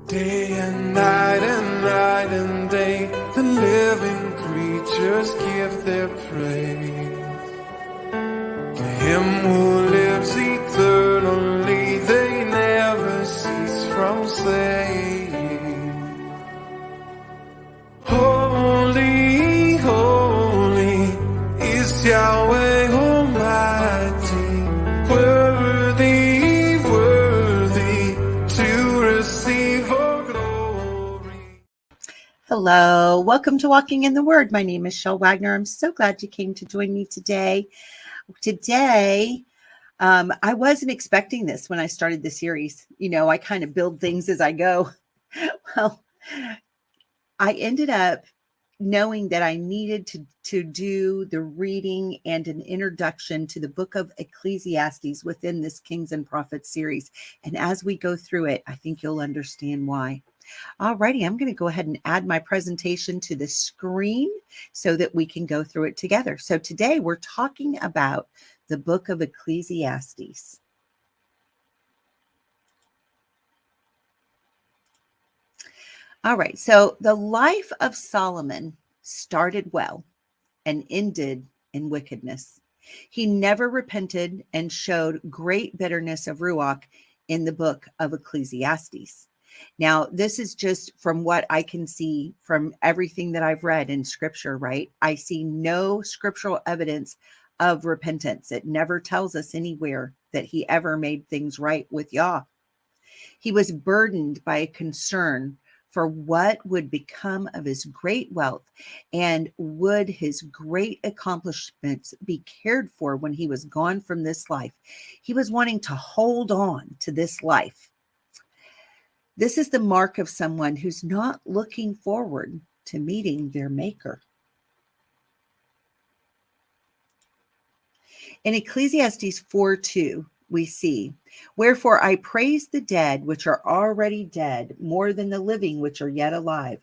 Day and night and day, the living creatures give their praise. To him who lives eternally, they never cease from saying, Holy, holy is Yahweh Almighty, worthy, worthy to receive all glory. Hello, welcome to Walking in the Word. My name is Chelle Wagner. I'm so glad you came to join me today. I wasn't expecting this when I started the series. You know, I kind of build things as I go. Well, I ended up knowing that I needed to do the reading and an introduction to the book of Ecclesiastes within this Kings and Prophets series. And as we go through it, I think you'll understand why. Alrighty, I'm going to go ahead and add my presentation to the screen so that we can go through it together. So today we're talking about the book of Ecclesiastes. All right, so the life of Solomon started well and ended in wickedness. He never repented and showed great bitterness of ruach in the book of Ecclesiastes. Now, this is just from what I can see from everything that I've read in scripture, right? I see no scriptural evidence of repentance. It never tells us anywhere that he ever made things right with Yah. He was burdened by a concern for what would become of his great wealth and would his great accomplishments be cared for when he was gone from this life. He was wanting to hold on to this life. This is the mark of someone who's not looking forward to meeting their maker. In Ecclesiastes 4:2, we see, Wherefore I praise the dead which are already dead more than the living which are yet alive.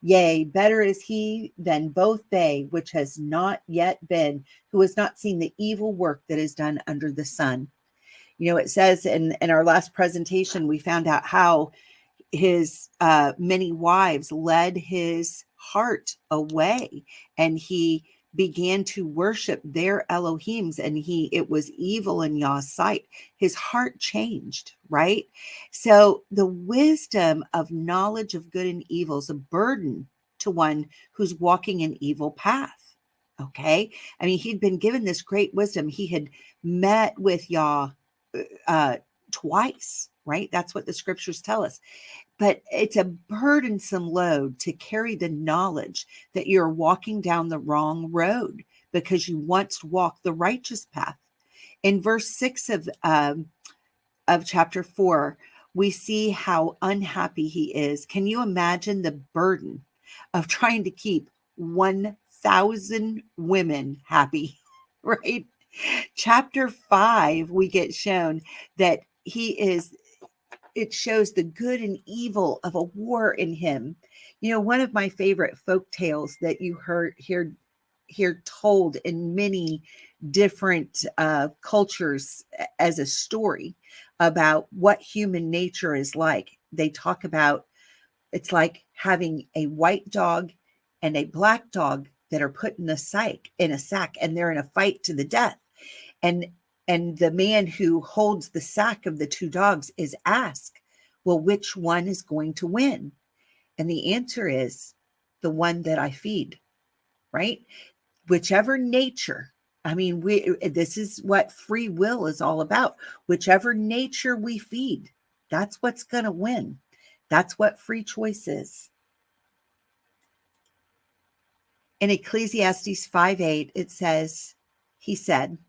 Yea, better is he than both they which has not yet been, who has not seen the evil work that is done under the sun. You know, it says in our last presentation, we found out how his many wives led his heart away, and he began to worship their Elohims, and it was evil in Yah's sight. His heart changed, right? So the wisdom of knowledge of good and evil is a burden to one who's walking an evil path. Okay. I mean, he'd been given this great wisdom. He had met with Yah twice, right? That's what the scriptures tell us. But it's a burdensome load to carry the knowledge that you're walking down the wrong road because you once walked the righteous path. In verse 6 of chapter 4, we see how unhappy he is. Can you imagine the burden of trying to keep 1,000 women happy, right? Chapter 5, we get shown that it shows the good and evil of a war in him. You know, one of my favorite folk tales that you hear told in many different cultures as a story about what human nature is like. They talk about it's like having a white dog and a black dog that are put in a sack, and they're in a fight to the death. And the man who holds the sack of the two dogs is asked, well, which one is going to win? And the answer is the one that I feed, right? Whichever nature, I mean, this is what free will is all about. Whichever nature we feed, that's what's going to win. That's what free choice is. In Ecclesiastes 5:8, it says,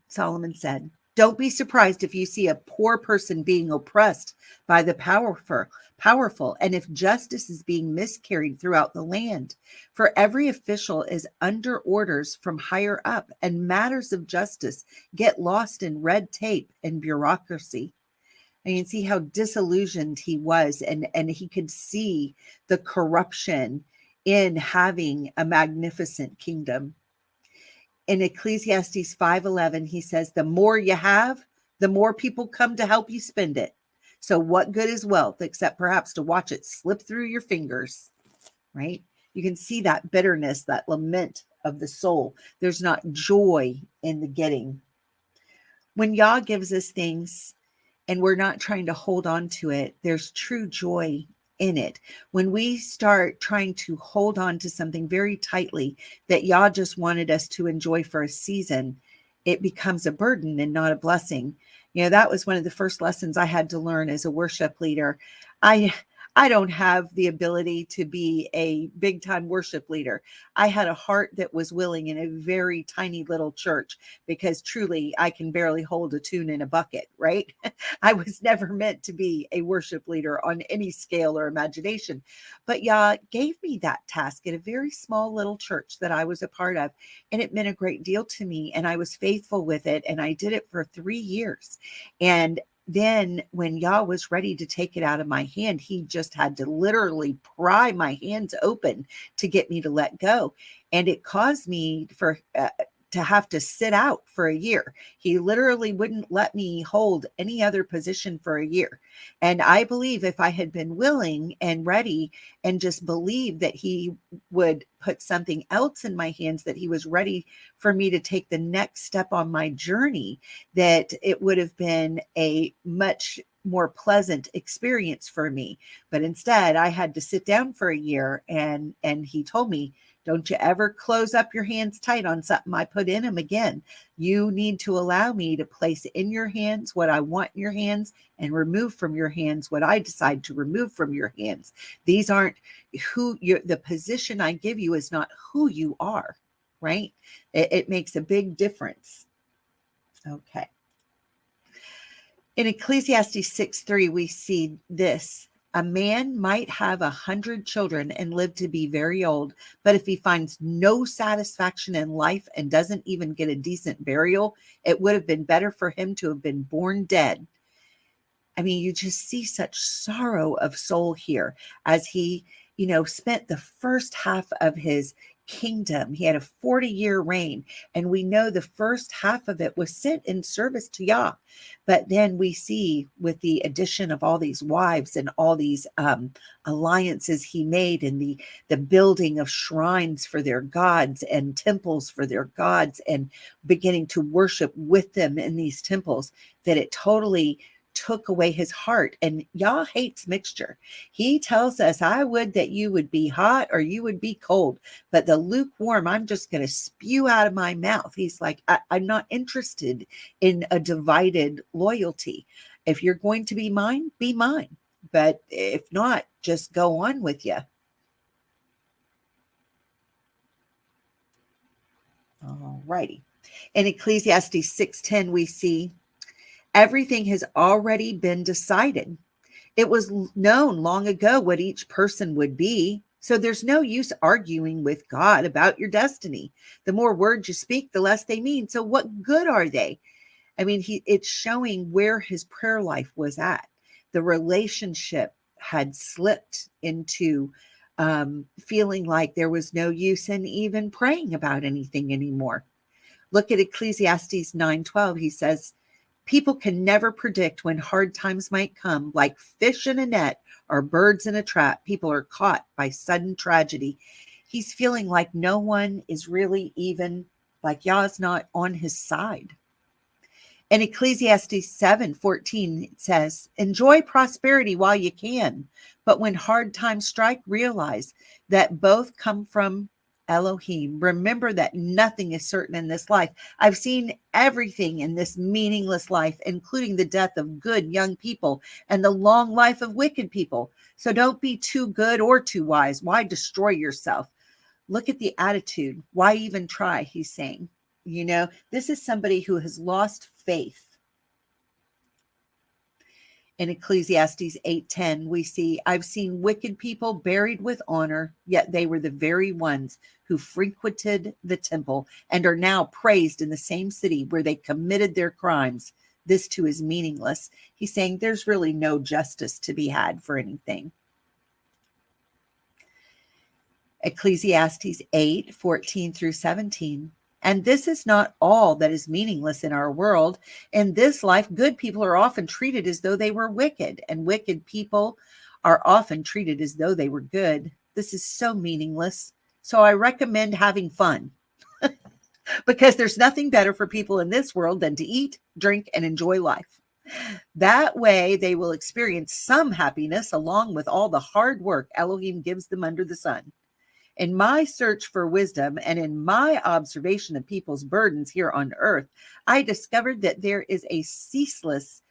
Solomon said, don't be surprised if you see a poor person being oppressed by the powerful, and if justice is being miscarried throughout the land. For every official is under orders from higher up, and matters of justice get lost in red tape and bureaucracy. And you can see how disillusioned he was, and he could see the corruption in having a magnificent kingdom. In Ecclesiastes 5:11, he says, the more you have, the more people come to help you spend it. So what good is wealth except perhaps to watch it slip through your fingers, right? You can see that bitterness, that lament of the soul. There's not joy in the getting. When Yah gives us things and we're not trying to hold on to it, there's true joy in it. When we start trying to hold on to something very tightly that Yah just wanted us to enjoy for a season, it becomes a burden and not a blessing. You know, that was one of the first lessons I had to learn as a worship leader. I don't have the ability to be a big time worship leader. I had a heart that was willing in a very tiny little church because truly I can barely hold a tune in a bucket, right? I was never meant to be a worship leader on any scale or imagination. But Yah gave me that task at a very small little church that I was a part of. And it meant a great deal to me. And I was faithful with it. And I did it for 3 years. And then when Yah was ready to take it out of my hand, he just had to literally pry my hands open to get me to let go. And it caused me to have to sit out for a year. He literally wouldn't let me hold any other position for a year. And I believe if I had been willing and ready and just believed that he would put something else in my hands, that he was ready for me to take the next step on my journey, that it would have been a much more pleasant experience for me. But instead, I had to sit down for a year, and he told me, don't you ever close up your hands tight on something I put in them again. You need to allow me to place in your hands what I want in your hands and remove from your hands what I decide to remove from your hands. These aren't the position I give you is not who you are, right? It makes a big difference. Okay. In Ecclesiastes 6:3, we see this. A man might have 100 children and live to be very old, but if he finds no satisfaction in life and doesn't even get a decent burial, it would have been better for him to have been born dead. I mean, you just see such sorrow of soul here as he, spent the first half of his kingdom. He had a 40-year reign, and we know the first half of it was sent in service to Yah. But then we see with the addition of all these wives and all these alliances he made, and the building of shrines for their gods and temples for their gods, and beginning to worship with them in these temples, that it totally took away his heart. And Yah hates mixture. He tells us, I would that you would be hot or you would be cold, but the lukewarm, I'm just going to spew out of my mouth. He's like, I'm not interested in a divided loyalty. If you're going to be mine, be mine. But if not, just go on with you. All righty. In Ecclesiastes 6:10, we see everything has already been decided. It was known long ago what each person would be. So there's no use arguing with God about your destiny. The more words you speak, the less they mean. So what good are they? I mean, it's showing where his prayer life was at. The relationship had slipped into feeling like there was no use in even praying about anything anymore. Look at Ecclesiastes 9:12. He says, people can never predict when hard times might come. Like fish in a net or birds in a trap, people are caught by sudden tragedy. He's feeling like no one is really even, like Yah's not on his side. In Ecclesiastes 7:14, it says, enjoy prosperity while you can, but when hard times strike, realize that both come from Elohim. Remember that nothing is certain in this life. I've seen everything in this meaningless life, including the death of good young people and the long life of wicked people. So don't be too good or too wise. Why destroy yourself? Look at the attitude. Why even try? He's saying, this is somebody who has lost faith. In Ecclesiastes 8:10, we see, I've seen wicked people buried with honor, yet they were the very ones who frequented the temple and are now praised in the same city where they committed their crimes. This too is meaningless. He's saying there's really no justice to be had for anything. Ecclesiastes 8:14 through 17. And this is not all that is meaningless in our world. In this life, good people are often treated as though they were wicked, and wicked people are often treated as though they were good. This is so meaningless. So I recommend having fun because there's nothing better for people in this world than to eat, drink, and enjoy life. That way, they will experience some happiness along with all the hard work Elohim gives them under the sun. In my search for wisdom and in my observation of people's burdens here on earth, I discovered that there is ceaseless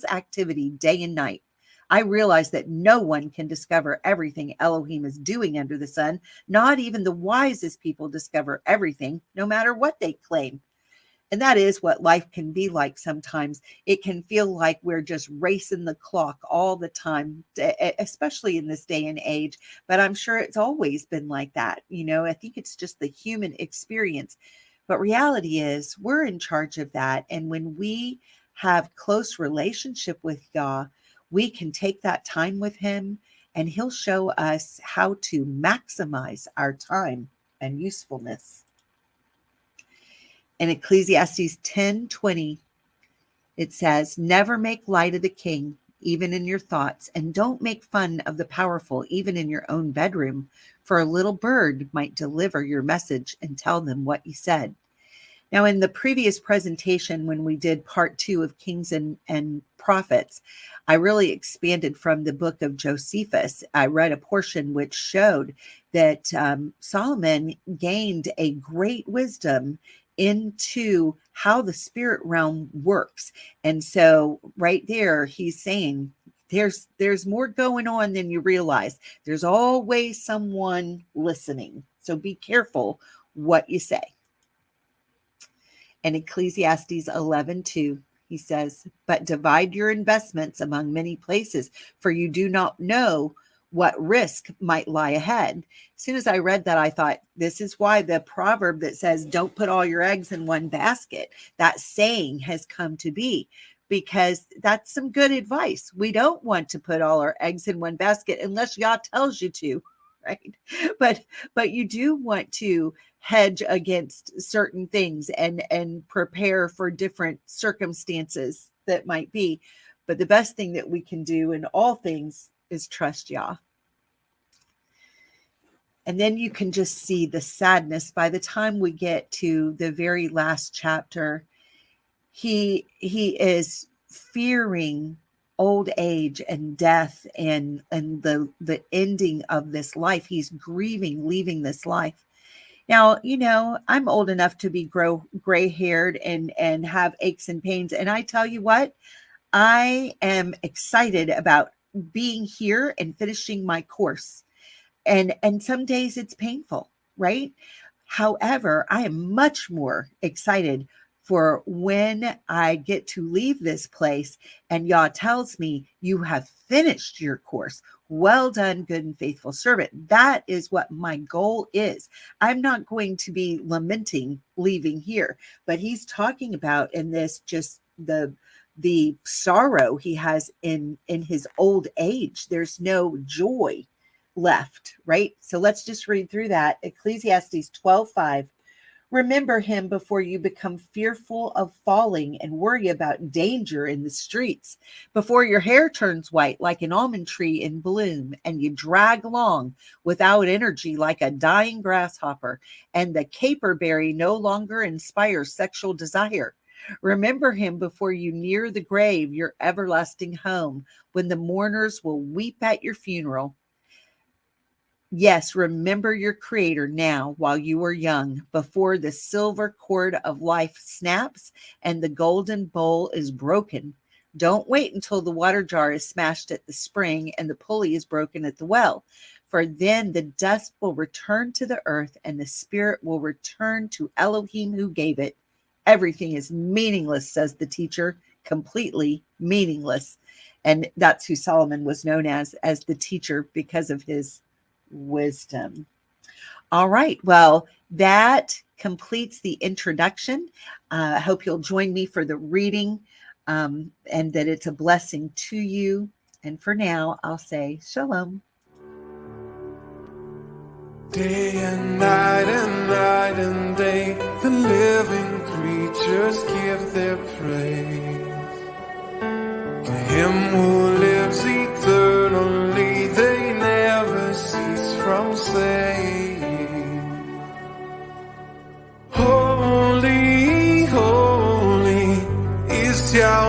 activity day and night. I realized that no one can discover everything Elohim is doing under the sun. Not even the wisest people discover everything, no matter what they claim. And that is what life can be like sometimes. It can feel like we're just racing the clock all the time, especially in this day and age. But I'm sure it's always been like that. I think it's just the human experience. But reality is we're in charge of that. And when we have close relationship with Yah, we can take that time with him and he'll show us how to maximize our time and usefulness. In Ecclesiastes 10:20, it says, never make light of the king, even in your thoughts, and don't make fun of the powerful, even in your own bedroom, for a little bird might deliver your message and tell them what you said. Now, in the previous presentation, when we did part 2 of Kings and Prophets, I really expanded from the book of Josephus. I read a portion which showed that Solomon gained a great wisdom into how the spirit realm works. And so right there, he's saying there's more going on than you realize. There's always someone listening. So be careful what you say. In Ecclesiastes 11:2, he says, but divide your investments among many places, for you do not know what risk might lie ahead. As soon as I read that, I thought, this is why the proverb that says, don't put all your eggs in one basket, that saying has come to be, because that's some good advice. We don't want to put all our eggs in one basket unless Yah tells you to, right? But you do want to hedge against certain things and prepare for different circumstances that might be. But the best thing that we can do in all things is trust Yah. And then you can just see the sadness by the time we get to the very last chapter. He is fearing old age and death and the ending of this life. He's grieving leaving this life. Now, I'm old enough to be gray haired and have aches and pains. And I tell you what, I am excited about being here and finishing my course. And some days it's painful, right? However, I am much more excited for when I get to leave this place and Yah tells me, you have finished your course. Well done, good and faithful servant. That is what my goal is. I'm not going to be lamenting leaving here, but he's talking about in this just the sorrow he has in his old age. There's no joy left, right? So let's just read through that. Ecclesiastes 12:5. Remember him before you become fearful of falling and worry about danger in the streets, before your hair turns white like an almond tree in bloom and you drag along without energy like a dying grasshopper, and the caperberry no longer inspires sexual desire. Remember him before you near the grave, your everlasting home, when the mourners will weep at your funeral. Yes, remember your creator now while you are young, before the silver cord of life snaps and the golden bowl is broken. Don't wait until the water jar is smashed at the spring and the pulley is broken at the well, for then the dust will return to the earth and the spirit will return to Elohim who gave it. Everything is meaningless, says the teacher, completely meaningless. And that's who Solomon was known as the teacher, because of his wisdom. All right. Well, that completes the introduction. I hope you'll join me for the reading and that it's a blessing to you. And for now, I'll say shalom. Day and night and day, the living creatures give their praise. To him who lives eternally, they never cease from saying, Holy, holy is Yahweh.